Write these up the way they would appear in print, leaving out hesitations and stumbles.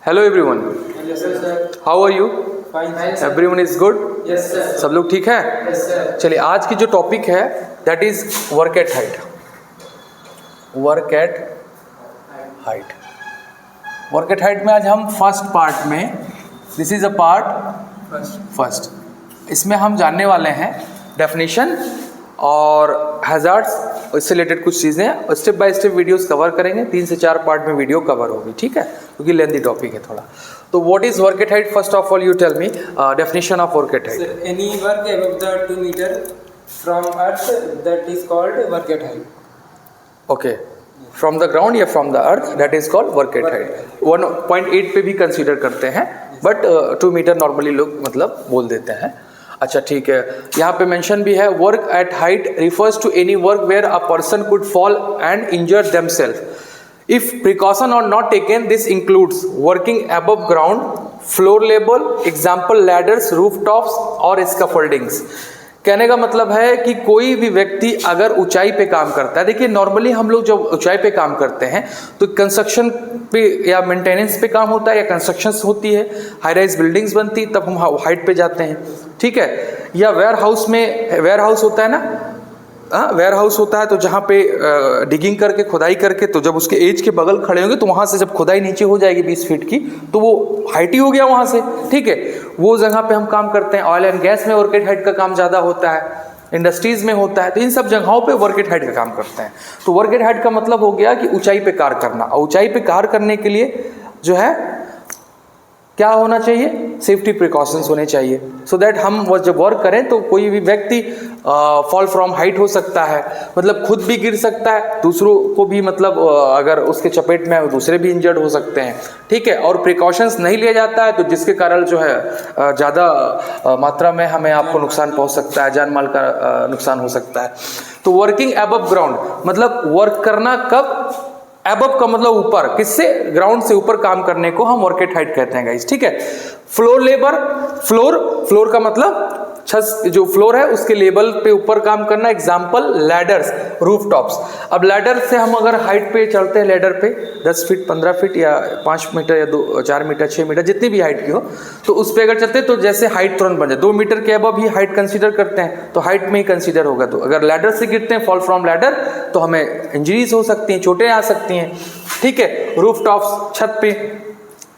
Hello everyone, how are you? Everyone is good? सब लोग ठीक है? चलिए, आज की जो टॉपिक है that is work at height. Work at height, work at height में आज हम फर्स्ट पार्ट में, this is a part first, इसमें हम जानने वाले हैं डेफिनेशन और हैजार्ड्स, इससे रिलेटेड कुछ चीज़ें step by step videos cover करेंगे। 3 से 4 पार्ट में वीडियो कवर होगी, ठीक है, क्योंकि लेंथी टॉपिक है थोड़ा। तो what is work at height? First of all you tell me definition of work at height. Any work above the 2 meter from earth, that is called work at height. Okay, from the ground या from the earth, that is called work at height. 1.8 पे भी consider करते हैं, but 2 metre normally लोग मतलब बोल देते हैं। अच्छा ठीक है, यहाँ पे मेंशन भी है, work at height refers to any work where a person could fall and injure themself if precaution are not taken. This includes working above ground, floor level, example ladders, roof tops और scaffoldings. कहने का मतलब है कि कोई भी व्यक्ति अगर ऊंचाई पे काम करता है, देखिए नॉर्मली हम लोग जब ऊंचाई पे काम करते हैं तो कंस्ट्रक्शन पे या मेंटेनेंस पे काम होता है या कंस्ट्रक्शन होती है, हाई राइज बिल्डिंग्स बनती, तब हम हाइट पे जाते हैं, ठीक है। या वेयर हाउस में, वेयर हाउस होता है ना, वेयर हाउस होता है तो जहाँ पे डिगिंग करके, खुदाई करके, तो जब उसके एज के बगल खड़े होंगे तो वहाँ से जब खुदाई नीचे हो जाएगी 20 फीट की तो वो हाइट ही हो गया वहाँ से, ठीक है। वो जगह पे हम काम करते हैं। ऑयल एंड गैस में वर्क एट हाइट का काम ज़्यादा होता है, इंडस्ट्रीज में होता है, तो इन सब जगहों पे वर्क एट हाइट का काम करते हैं। तो वर्क एट हाइट का मतलब हो गया कि ऊंचाई पे कार्य करना, और ऊंचाई पे कार्य करने के लिए जो है क्या होना चाहिए, सेफ्टी प्रिकॉशंस होने चाहिए, सो दैट हम जब वर्क करें तो कोई भी व्यक्ति फॉल फ्रॉम हाइट हो सकता है, मतलब खुद भी गिर सकता है, दूसरों को भी मतलब अगर उसके चपेट में है दूसरे भी इंजर्ड हो सकते हैं, ठीक है। और प्रिकॉशंस नहीं लिया जाता है तो जिसके कारण जो है ज़्यादा मात्रा में हमें आपको नुकसान पहुंच सकता है, जान माल का नुकसान हो सकता है। तो वर्किंग अबव ग्राउंड मतलब वर्क करना कब, एबव का मतलब ऊपर, किससे, ग्राउंड से ऊपर काम करने को हम वर्क एट हाइट कहते हैं गाइस, ठीक है। फ्लोर लेबर, फ्लोर का मतलब छत, जो फ्लोर है उसके लेवल पे ऊपर काम करना, एग्जाम्पल लैडर्स, रूफ टॉप्स। अब लैडर से हम अगर हाइट पे चलते हैं, लैडर पे 10 फीट, 15 फीट या 5 मीटर या 4 मीटर, 6 मीटर, जितनी भी हाइट की हो, तो उस पर अगर चलते हैं तो जैसे हाइट तुरंत बन जाए, 2 मीटर के अबव ही हाइट कंसीडर करते हैं तो हाइट में ही कंसीडर होगा। तो अगर लैडर से गिरते हैं, फॉल फ्रॉम लैडर, तो हमें इंजरीज हो सकती हैं, चोटें आ सकती हैं, ठीक है। रूफ टॉप्स, छत पे,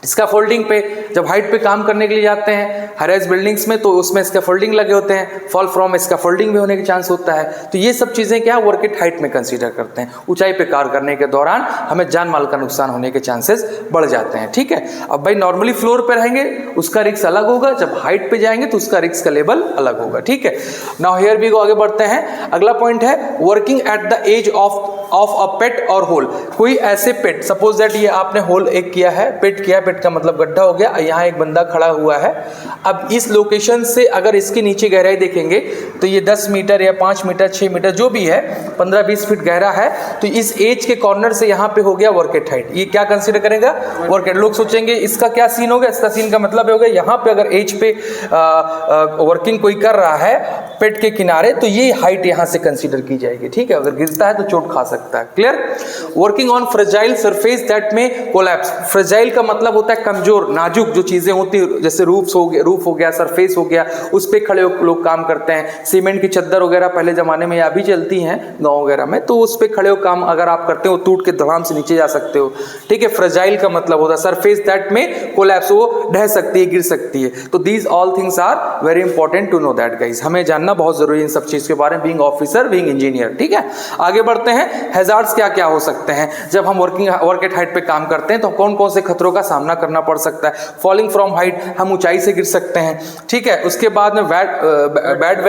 स्कैफोल्डिंग पे, जब हाइट पे काम करने के लिए जाते हैं हाई राइज बिल्डिंग्स में तो उसमें स्कैफोल्डिंग लगे होते हैं, फॉल फ्रॉम स्कैफोल्डिंग भी होने के चांस होता है। तो ये सब चीज़ें क्या वर्क एट हाइट में कंसीडर करते हैं। ऊंचाई पे कार्य करने के दौरान हमें जान माल का नुकसान होने के चांसेस बढ़ जाते हैं, ठीक है। अब भाई नॉर्मली फ्लोर पे रहेंगे उसका रिस्क अलग होगा, जब हाइट पे जाएंगे तो उसका रिस्क का लेवल अलग होगा, ठीक है। नाउ हियर वी गो, आगे बढ़ते हैं। अगला पॉइंट है working at the edge of a pit और होल। कोई ऐसे पेट, सपोज दैट ये आपने होल एक किया है, पेट किया, पेट का मतलब गड्ढा हो गया, यहाँ एक बंदा खड़ा हुआ है। अब इस लोकेशन से अगर इसके नीचे गहराई देखेंगे तो ये 10 मीटर या 5 मीटर, 6 मीटर जो भी है, 15-20 फीट गहरा है, तो इस एज के कॉर्नर से यहाँ पे हो गया वर्क एट हाइट। ये क्या कंसीडर करेगा, वर्क एट। लोग सोचेंगे इसका क्या सीन होगा, इसका सीन का मतलब होगा यहाँ पे अगर एज पे वर्किंग कोई कर रहा है पेट के किनारे तो ये हाइट यहाँ से कंसीडर की जाएगी, ठीक है। अगर गिरता है तो चोट खा सकता है, clear. Working on fragile surface that में कोलैप्स। फ्रेजाइल का मतलब होता है कमजोर, नाजुक जो चीजें होती है, जैसे रूफ हो गया, सरफेस हो गया, उस पे खड़े लोग काम करते हैं। सीमेंट की चद्दर वगैरह पहले जमाने में या अभी चलती हैं गाँव वगैरह में, तो उस पे खड़े हो काम अगर आप करते हो टूट के धड़ाम से नीचे जा सकते हो, ठीक है। फ्रेजाइल का मतलब होता है सरफेस दैट में कोलैप्स, वो ढह सकती है, गिर सकती है। तो these all things are very important to know that guys, हमें जानना बहुत जरूरी है इन सब चीज के बारे में, बीइंग ऑफिसर, बीइंग इंजीनियर, ठीक है। आगे बढ़ते हैं, हैजार्ड्स क्या क्या हो सकते हैं जब हम वर्क एट हाइट पे काम करते हैं, तो कौन कौन से खतरों का सामना करना पड़ सकता है। फॉलिंग फ्रॉम हाइट, हम ऊंचाई से गिर सकते हैं, ठीक है। उसके बाद में बैड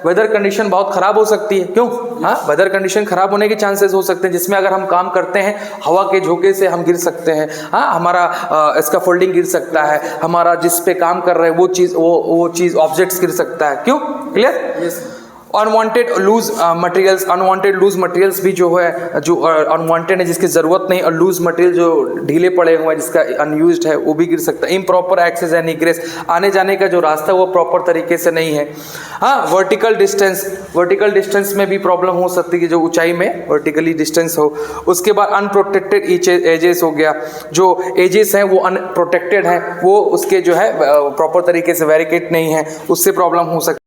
वेदर कंडीशन बहुत खराब हो सकती है, क्यों, हाँ, वेदर कंडीशन खराब होने के चांसेस हो सकते हैं, जिसमें अगर हम काम करते हैं हवा के झोंके से हम गिर सकते हैं, हाँ, हमारा स्कैफोल्डिंग गिर सकता है, हमारा जिस पे काम कर रहे हैं वो चीज ऑब्जेक्ट्स गिर सकता है, क्यों, क्लियर। अनवांटेड लूज मटेरियल्स भी जो है, जो अनवांटेड है, जिसकी ज़रूरत नहीं, और लूज मटेरियल जो ढीले पड़े हुए हैं, जिसका अनयूज्ड है, वो भी गिर सकता है। इम्प्रॉपर एक्सेस एंड इग्रेस, आने जाने का जो रास्ता वो प्रॉपर तरीके से नहीं है। हाँ, वर्टिकल डिस्टेंस में भी प्रॉब्लम हो सकती है, जो ऊंचाई में वर्टिकली डिस्टेंस हो। उसके बाद अनप्रोटेक्टेड एजेस हो गया, जो एजेस हैं वो अनप्रोटेक्टेड हैं, वो उसके जो है प्रॉपर तरीके से वेरिकेट नहीं है, उससे प्रॉब्लम हो सकती है।